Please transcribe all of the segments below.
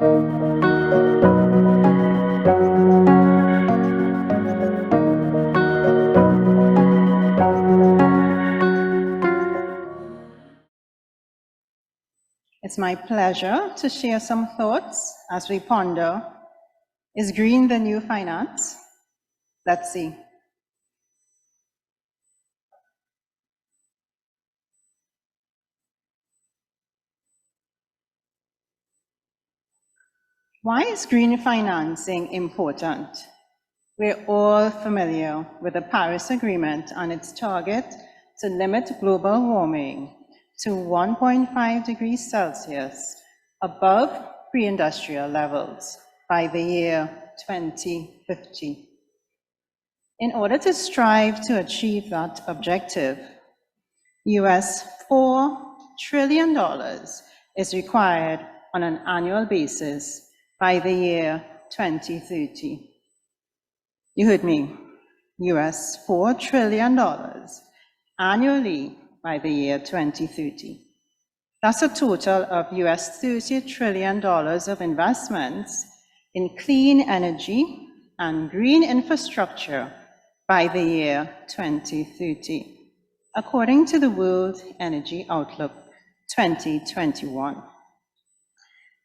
It's my pleasure to share some thoughts as we ponder, is green the new finance? Let's see. Why is green financing important? We're all familiar with the Paris Agreement and its target to limit global warming to 1.5 degrees Celsius above pre-industrial levels by the year 2050. In order to strive to achieve that objective, US $4 trillion is required on an annual basis by the year 2030. You heard me, US $4 trillion annually by the year 2030. That's a total of US $30 trillion of investments in clean energy and green infrastructure by the year 2030, according to the World Energy Outlook 2021.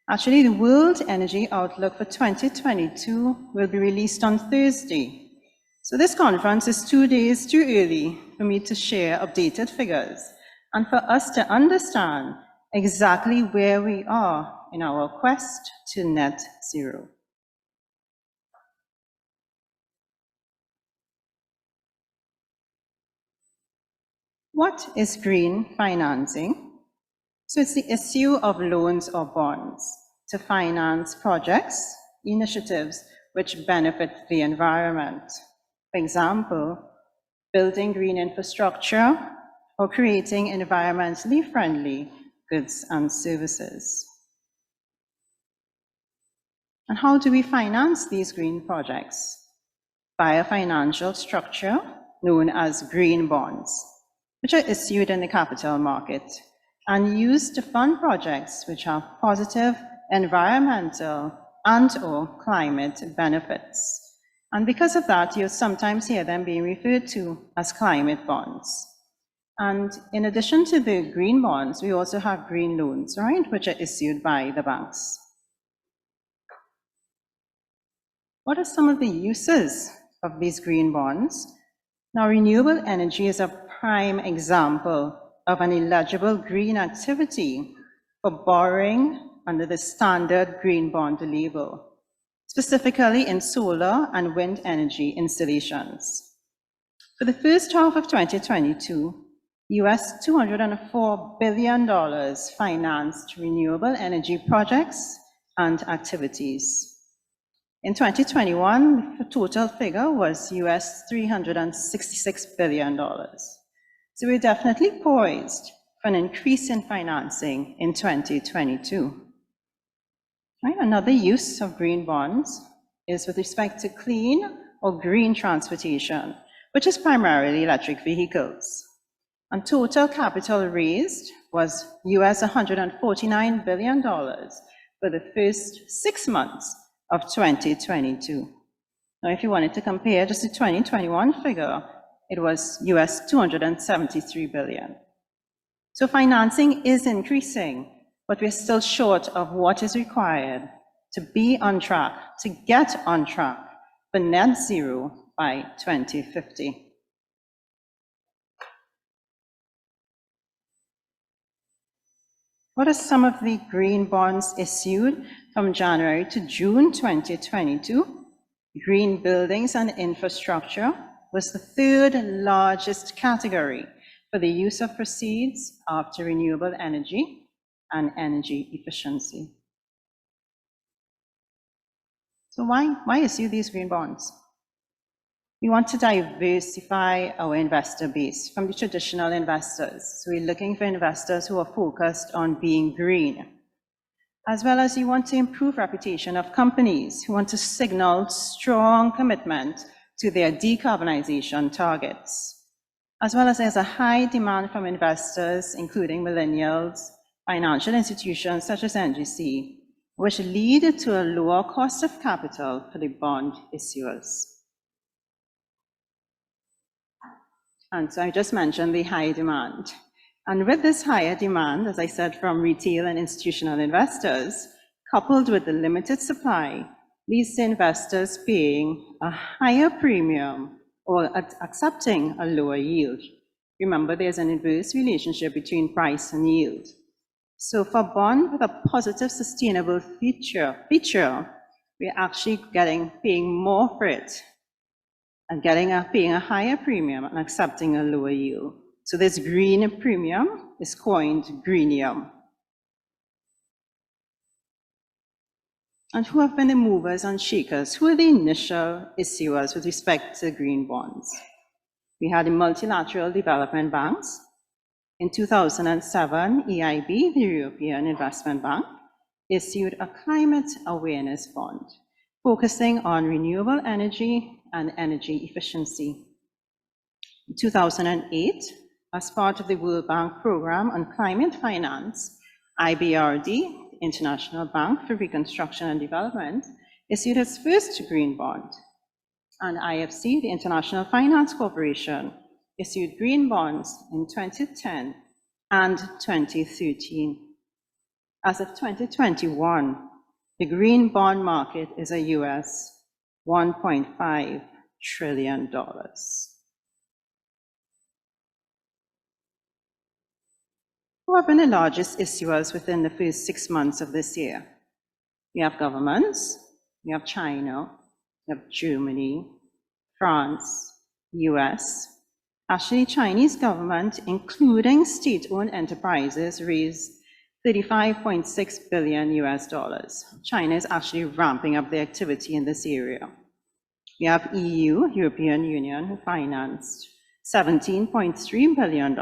Actually, the World Energy Outlook for 2022 will be released on Thursday. So this conference is 2 days too early for me to share updated figures and for us to understand exactly where we are in our quest to net zero. What is green financing? So it's the issue of loans or bonds to finance projects, initiatives which benefit the environment. For example, building green infrastructure or creating environmentally friendly goods and services. And how do we finance these green projects? By a financial structure known as green bonds, which are issued in the capital market and used to fund projects which have positive environmental and/or climate benefits. And because of that, you'll sometimes hear them being referred to as climate bonds. And in addition to the green bonds, we also have green loans, right, which are issued by the banks. What are some of the uses of these green bonds? Now, renewable energy is a prime example of an eligible green activity for borrowing under the standard green bond label, specifically in solar and wind energy installations. For the first half of 2022, US $204 billion financed renewable energy projects and activities. In 2021, the total figure was US $366 billion. So we're definitely poised for an increase in financing in 2022. Right, another use of green bonds is with respect to clean or green transportation, which is primarily electric vehicles. And total capital raised was US $149 billion for the first 6 months of 2022. Now, if you wanted to compare just the 2021 figure, it was US $273 billion. So financing is increasing, but we're still short of what is required to be on track, to get on track for net zero by 2050. What are some of the green bonds issued from January to June 2022? Green buildings and infrastructure was the third largest category for the use of proceeds after renewable energy and energy efficiency. So why issue these green bonds? We want to diversify our investor base from the traditional investors. So we're looking for investors who are focused on being green, as well as you want to improve reputation of companies who want to signal strong commitment to their decarbonization targets, as well as there's a high demand from investors, including millennials, financial institutions such as NGC, which lead to a lower cost of capital for the bond issuers. And so I just mentioned the high demand. And with this higher demand, as I said, from retail and institutional investors, coupled with the limited supply, leads to investors paying a higher premium or accepting a lower yield. Remember, there's an inverse relationship between price and yield. So for bond with a positive sustainable feature, we're actually paying more for it and paying a higher premium and accepting a lower yield. So this green premium is coined greenium. And who have been the movers and shakers? Who are the initial issuers with respect to green bonds? We had the multilateral development banks. In 2007, EIB, the European Investment Bank, issued a climate awareness bond, focusing on renewable energy and energy efficiency. In 2008, as part of the World Bank Program on Climate Finance, IBRD, International Bank for Reconstruction and Development, issued its first green bond. And IFC, the International Finance Corporation, issued green bonds in 2010 and 2013. As of 2021, the green bond market is a US $1.5 trillion. Who have been the largest issuers within the first 6 months of this year? We have governments, we have China, we have Germany, France, US. Actually, Chinese government, including state-owned enterprises, raised $35.6 billion US. China is actually ramping up the activity in this area. We have EU, European Union, who financed $17.3 billion.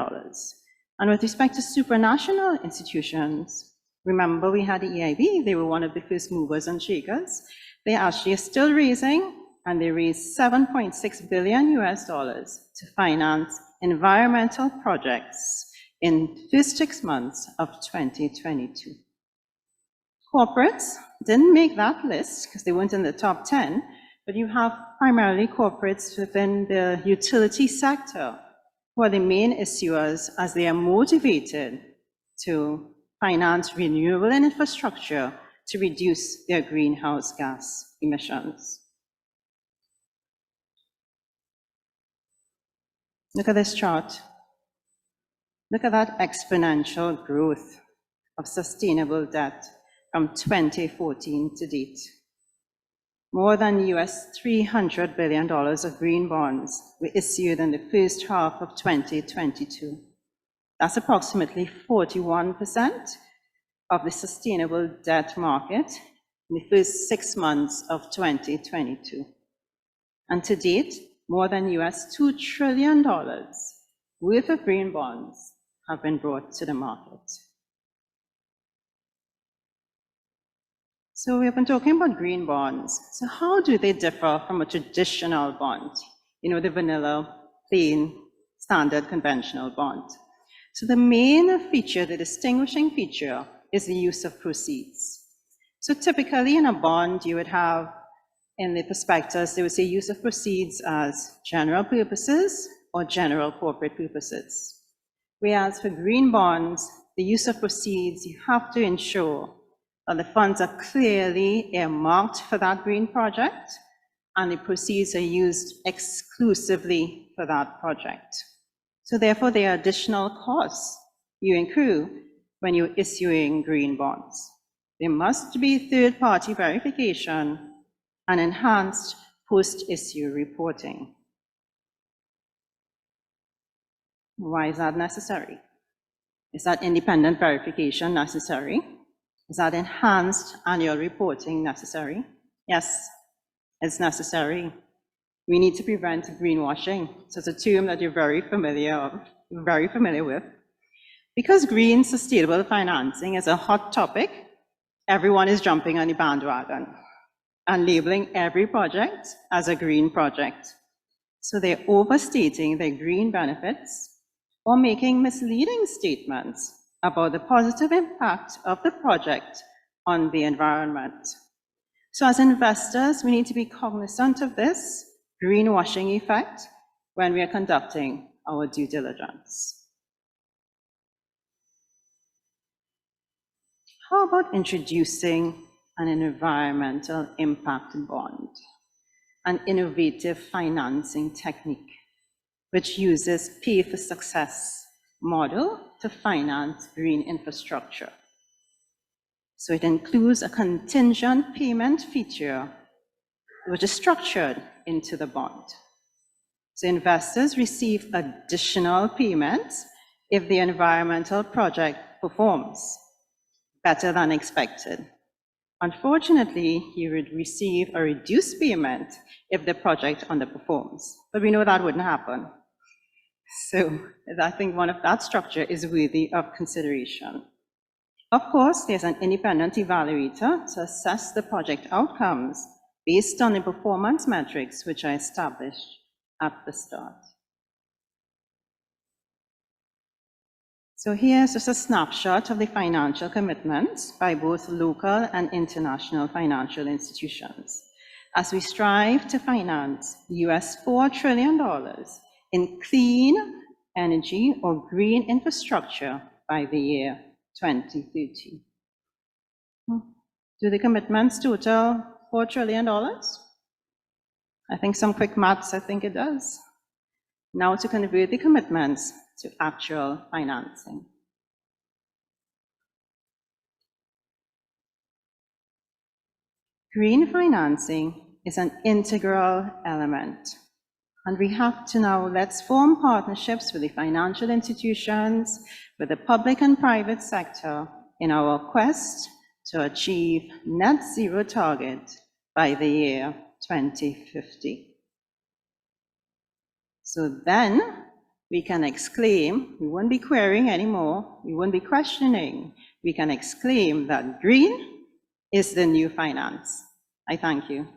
And with respect to supranational institutions, remember we had the EIB, they were one of the first movers and shakers. They actually are still raising, and they raised $7.6 billion US to finance environmental projects in the first 6 months of 2022. Corporates didn't make that list because they weren't in the top 10, but you have primarily corporates within the utility sector who are the main issuers as they are motivated to finance renewable infrastructure to reduce their greenhouse gas emissions. Look at this chart. Look at that exponential growth of sustainable debt from 2014 to date. More than US $300 billion of green bonds were issued in the first half of 2022. That's approximately 41% of the sustainable debt market in the first 6 months of 2022. And to date, more than US $2 trillion worth of green bonds have been brought to the market. So we have been talking about green bonds. So how do they differ from a traditional bond? You know, the vanilla, plain, standard, conventional bond. So the main feature, the distinguishing feature, is the use of proceeds. So typically in a bond, you would have in the prospectus, they would say use of proceeds as general purposes or general corporate purposes. Whereas for green bonds, the use of proceeds, you have to ensure that the funds are clearly earmarked for that green project and the proceeds are used exclusively for that project. So therefore, there are additional costs you incur when you're issuing green bonds. There must be third-party verification and enhanced post-issue reporting. Why is that necessary? Is that independent verification necessary? Is that enhanced annual reporting necessary? Yes, it's necessary. We need to prevent greenwashing. So it's a term that you're very familiar with. Because green sustainable financing is a hot topic, everyone is jumping on the bandwagon and labeling every project as a green project. So they're overstating their green benefits or making misleading statements about the positive impact of the project on the environment. So as investors, we need to be cognizant of this greenwashing effect when we are conducting our due diligence. How about introducing an environmental impact bond, an innovative financing technique which uses pay for success model to finance green infrastructure? So it includes a contingent payment feature which is structured into the bond. So investors receive additional payments if the environmental project performs better than expected. Unfortunately, you would receive a reduced payment if the project underperforms, but we know that wouldn't happen. So I think that structure is worthy of consideration. Of course, there's an independent evaluator to assess the project outcomes based on the performance metrics which are established at the start. So here's just a snapshot of the financial commitments by both local and international financial institutions as we strive to finance $4 trillion in clean energy or green infrastructure by the year 2030. Do the commitments total $4 trillion? I think some quick maths, I think it does. Now to convert the commitments to actual financing. Green financing is an integral element, and we have to now let's form partnerships with the financial institutions, with the public and private sector in our quest to achieve net zero target by the year 2050. So then we can exclaim, we won't be querying anymore, we won't be questioning, we can exclaim that green is the new finance. I thank you.